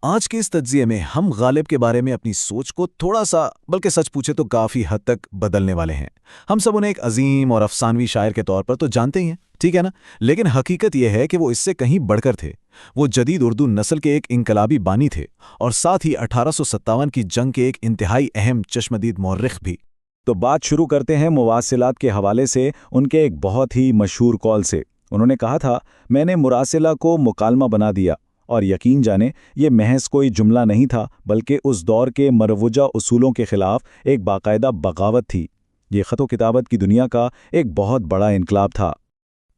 آج کے اس تجزیے میں ہم غالب کے بارے میں اپنی سوچ کو تھوڑا سا بلکہ سچ پوچھے تو کافی حد تک بدلنے والے ہیں۔ ہم سب انہیں ایک عظیم اور افسانوی شاعر کے طور پر تو جانتے ہی ہیں، ٹھیک ہے نا؟ لیکن حقیقت یہ ہے کہ وہ اس سے کہیں بڑھ کر تھے۔ وہ جدید اردو نسل کے ایک انقلابی بانی تھے اور ساتھ ہی 1857 کی جنگ کے ایک انتہائی اہم چشمدید مورخ بھی۔ تو بات شروع کرتے ہیں مواصلات کے حوالے سے ان کے ایک بہت ہی مشہور قول سے۔ انہوں نے کہا تھا، میں نے مراسلہ کو مکالمہ بنا دیا، اور یقین جانیں یہ محض کوئی جملہ نہیں تھا بلکہ اس دور کے مروجہ اصولوں کے خلاف ایک باقاعدہ بغاوت تھی۔ یہ خط و کتابت کی دنیا کا ایک بہت بڑا انقلاب تھا۔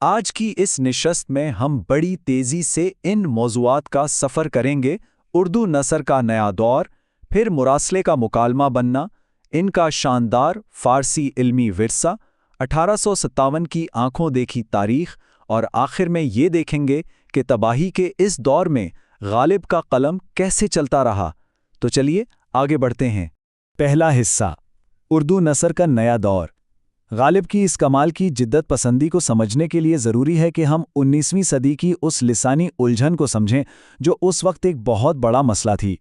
آج کی اس نشست میں ہم بڑی تیزی سے ان موضوعات کا سفر کریں گے: اردو نثر کا نیا دور، پھر مراسلے کا مکالمہ بننا، ان کا شاندار فارسی علمی ورثہ، 1857 کی آنکھوں دیکھی تاریخ، اور آخر میں یہ دیکھیں گے کہ تباہی کے اس دور میں غالب کا قلم کیسے چلتا رہا۔ تو چلیے آگے بڑھتے ہیں۔ پہلا حصہ، اردو نثر کا نیا دور۔ غالب کی اس کمال کی جدت پسندی کو سمجھنے کے لیے ضروری ہے کہ ہم 19ویں صدی کی اس لسانی الجھن کو سمجھیں جو اس وقت ایک بہت بڑا مسئلہ تھی۔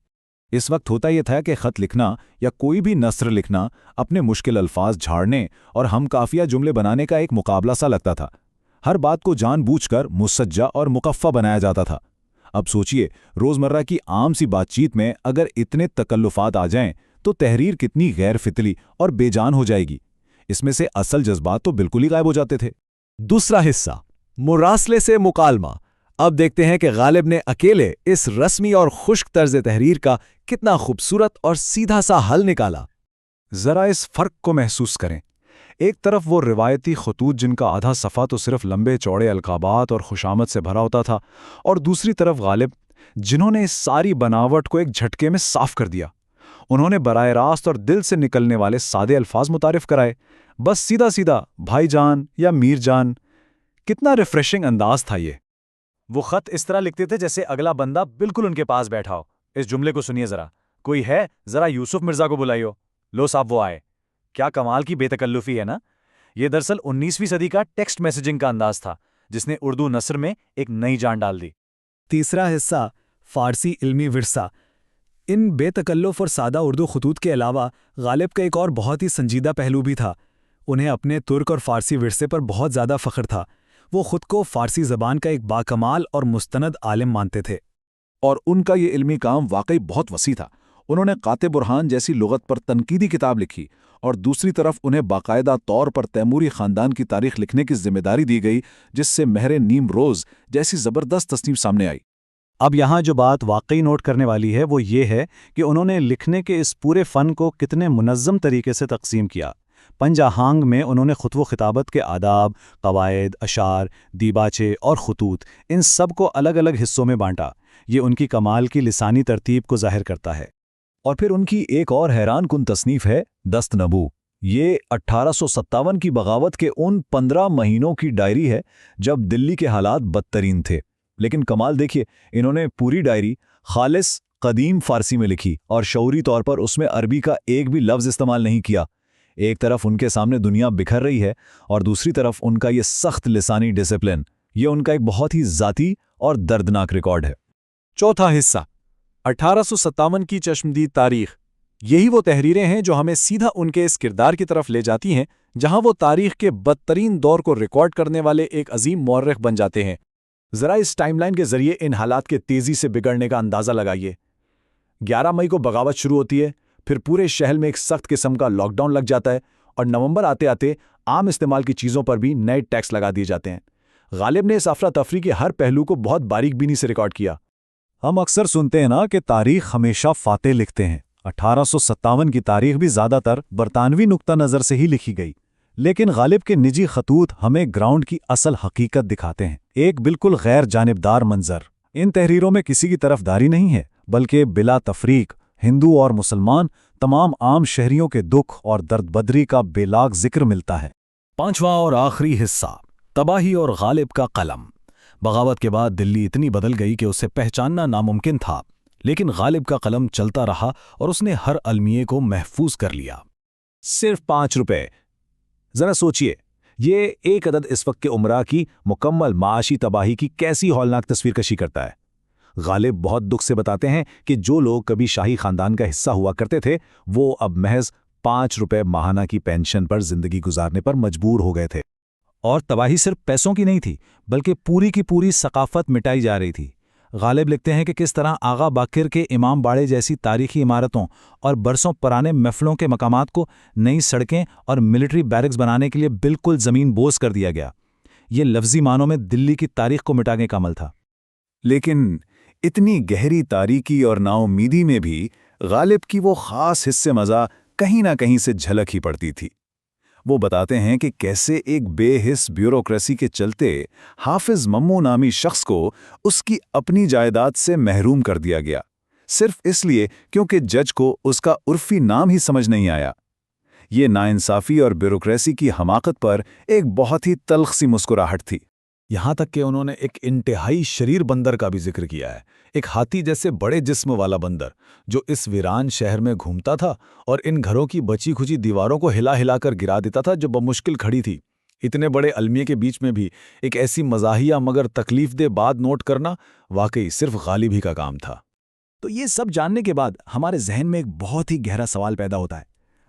اس وقت ہوتا یہ تھا کہ خط لکھنا یا کوئی بھی نثر لکھنا اپنے مشکل الفاظ جھاڑنے اور ہم کافیہ جملے بنانے کا ایک مقابلہ سا لگتا تھا۔ ہر بات کو جان بوجھ کر مسجع اور مقفع بنایا جاتا تھا۔ اب سوچئے، روزمرہ کی عام سی بات چیت میں اگر اتنے تکلفات آ جائیں تو تحریر کتنی غیر فطری اور بے جان ہو جائے گی۔ اس میں سے اصل جذبات تو بالکل ہی غائب ہو جاتے تھے۔ دوسرا حصہ، مراسلے سے مکالمہ۔ اب دیکھتے ہیں کہ غالب نے اکیلے اس رسمی اور خشک طرز تحریر کا کتنا خوبصورت اور سیدھا سا حل نکالا۔ ذرا اس فرق کو محسوس کریں۔ ایک طرف وہ روایتی خطوط جن کا آدھا صفحہ تو صرف لمبے چوڑے القابات اور خوشامد سے بھرا ہوتا تھا، اور دوسری طرف غالب جنہوں نے اس ساری بناوٹ کو ایک جھٹکے میں صاف کر دیا۔ انہوں نے براہ راست اور دل سے نکلنے والے سادے الفاظ متعارف کرائے، بس سیدھا سیدھا بھائی جان یا میر جان۔ کتنا ریفریشنگ انداز تھا یہ۔ وہ خط اس طرح لکھتے تھے جیسے اگلا بندہ بالکل ان کے پاس بیٹھا ہو۔ اس جملے کو سنیے ذرا، کوئی ہے ذرا یوسف مرزا کو بلائیو۔ لو صاحب وہ آئے۔ کیا کمال کی بے تکلفی ہے نا۔ یہ دراصل 19ویں صدی کا ٹیکسٹ میسیجنگ کا انداز تھا جس نے اردو نثر میں ایک نئی جان ڈال دی۔ تیسرا حصہ، فارسی علمی ورثہ۔ ان بے تکلف اور سادہ اردو خطوط کے علاوہ غالب کا ایک اور بہت ہی سنجیدہ پہلو بھی تھا۔ انہیں اپنے ترک اور فارسی ورثے پر بہت زیادہ فخر تھا۔ وہ خود کو فارسی زبان کا ایک باکمال اور مستند عالم مانتے تھے، اور ان کا یہ علمی کام واقعی بہت وسیع تھا۔ انہوں نے قاطع برہان جیسی لغت پر تنقیدی کتاب لکھی، اور دوسری طرف انہیں باقاعدہ طور پر تیموری خاندان کی تاریخ لکھنے کی ذمہ داری دی گئی، جس سے مہر نیم روز جیسی زبردست تصنیف سامنے آئی۔ اب یہاں جو بات واقعی نوٹ کرنے والی ہے وہ یہ ہے کہ انہوں نے لکھنے کے اس پورے فن کو کتنے منظم طریقے سے تقسیم کیا۔ پنج آہنگ میں انہوں نے خطب و خطابت کے آداب، قواعد، اشعار، دیباچے اور خطوط، ان سب کو الگ الگ حصوں میں بانٹا۔ یہ ان کی کمال کی لسانی ترتیب کو ظاہر کرتا ہے۔ اور پھر ان کی ایک اور حیران کن تصنیف ہے دست نبو۔ یہ 1857 کی بغاوت کے ان 15 مہینوں کی ڈائری ہے جب دلی کے حالات بدترین تھے۔ لیکن کمال دیکھیے، انہوں نے پوری ڈائری خالص قدیم فارسی میں لکھی اور شعوری طور پر اس میں عربی کا ایک بھی لفظ استعمال نہیں کیا۔ ایک طرف ان کے سامنے دنیا بکھر رہی ہے اور دوسری طرف ان کا یہ سخت لسانی ڈسپلن۔ یہ ان کا ایک بہت ہی ذاتی اور دردناک ریکارڈ ہے۔ چوتھا حصہ، 1857 کی چشمدید تاریخ۔ یہی وہ تحریریں ہیں جو ہمیں سیدھا ان کے اس کردار کی طرف لے جاتی ہیں جہاں وہ تاریخ کے بدترین دور کو ریکارڈ کرنے والے ایک عظیم مورخ بن جاتے ہیں۔ ذرا اس ٹائم لائن کے ذریعے ان حالات کے تیزی سے بگڑنے کا اندازہ لگائیے۔ 11 مئی کو بغاوت شروع ہوتی ہے، پھر پورے شہر میں ایک سخت قسم کا لاک ڈاؤن لگ جاتا ہے، اور نومبر آتے آتے عام استعمال کی چیزوں پر بھی نئے ٹیکس لگا دیے جاتے ہیں۔ غالب نے اس افراتفری کے ہر پہلو کو بہت باریک بینی سے ریکارڈ کیا۔ ہم اکثر سنتے ہیں نا کہ تاریخ ہمیشہ فاتح لکھتے ہیں۔ 1857 کی تاریخ بھی زیادہ تر برطانوی نقطہ نظر سے ہی لکھی گئی، لیکن غالب کے نجی خطوط ہمیں گراؤنڈ کی اصل حقیقت دکھاتے ہیں، ایک بالکل غیر جانبدار منظر۔ ان تحریروں میں کسی کی طرفداری نہیں ہے، بلکہ بلا تفریق ہندو اور مسلمان تمام عام شہریوں کے دکھ اور درد بدری کا بے لاگ ذکر ملتا ہے۔ پانچواں اور آخری حصہ، تباہی اور غالب کا قلم۔ بغاوت کے بعد دلی اتنی بدل گئی کہ اسے پہچاننا ناممکن تھا، لیکن غالب کا قلم چلتا رہا اور اس نے ہر المیے کو محفوظ کر لیا۔ صرف 5 روپے۔ ذرا سوچئے، یہ ایک عدد اس وقت کے عمرہ کی مکمل معاشی تباہی کی کیسی ہولناک تصویر کشی کرتا ہے۔ غالب بہت دکھ سے بتاتے ہیں کہ جو لوگ کبھی شاہی خاندان کا حصہ ہوا کرتے تھے وہ اب محض 5 روپے ماہانہ کی پینشن پر زندگی گزارنے پر مجبور ہو گئے تھے۔ اور تباہی صرف پیسوں کی نہیں تھی بلکہ پوری کی پوری ثقافت مٹائی جا رہی تھی۔ غالب لکھتے ہیں کہ کس طرح آغا باقر کے امام باڑے جیسی تاریخی عمارتوں اور برسوں پرانے محفلوں کے مقامات کو نئی سڑکیں اور ملٹری بیرکس بنانے کے لیے بالکل زمین بوس کر دیا گیا۔ یہ لفظی معنوں میں دلی کی تاریخ کو مٹانے کا عمل تھا۔ لیکن اتنی گہری تاریکی اور نا امیدی میں بھی غالب کی وہ خاص حصے مزہ کہیں نہ کہیں سے جھلک ہی پڑتی تھی۔ وہ بتاتے ہیں کہ کیسے ایک بے حس بیوروکریسی کے چلتے حافظ ممو نامی شخص کو اس کی اپنی جائیداد سے محروم کر دیا گیا، صرف اس لیے کیونکہ جج کو اس کا عرفی نام ہی سمجھ نہیں آیا۔ یہ ناانصافی اور بیوروکریسی کی حماقت پر ایک بہت ہی تلخ سی مسکراہٹ تھی۔ یہاں تک کہ انہوں نے ایک انتہائی شریر بندر کا بھی ذکر کیا ہے، ایک ہاتھی جیسے بڑے جسم والا بندر جو اس ویران شہر میں گھومتا تھا اور ان گھروں کی بچی کھچی دیواروں کو ہلا ہلا کر گرا دیتا تھا جو بمشکل کھڑی تھی۔ اتنے بڑے المیے کے بیچ میں بھی ایک ایسی مزاحیہ مگر تکلیف دہ بات نوٹ کرنا واقعی صرف غالب ہی کا کام تھا۔ تو یہ سب جاننے کے بعد ہمارے ذہن میں ایک بہت ہی گہرا سوال پیدا ہوتا ہے،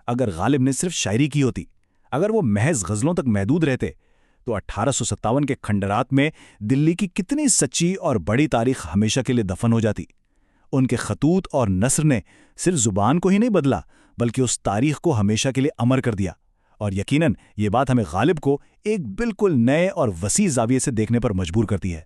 اگر غالب نے صرف شاعری کی ہوتی، اگر وہ محض غزلوں تک محدود رہتے، تو 1857 کے کھنڈرات میں دلی کی کتنی سچی اور بڑی تاریخ ہمیشہ کے لیے دفن ہو جاتی۔ ان کے خطوط اور نثر نے صرف زبان کو ہی نہیں بدلا بلکہ اس تاریخ کو ہمیشہ کے لیے امر کر دیا، اور یقیناً یہ بات ہمیں غالب کو ایک بالکل نئے اور وسیع زاویے سے دیکھنے پر مجبور کرتی ہے۔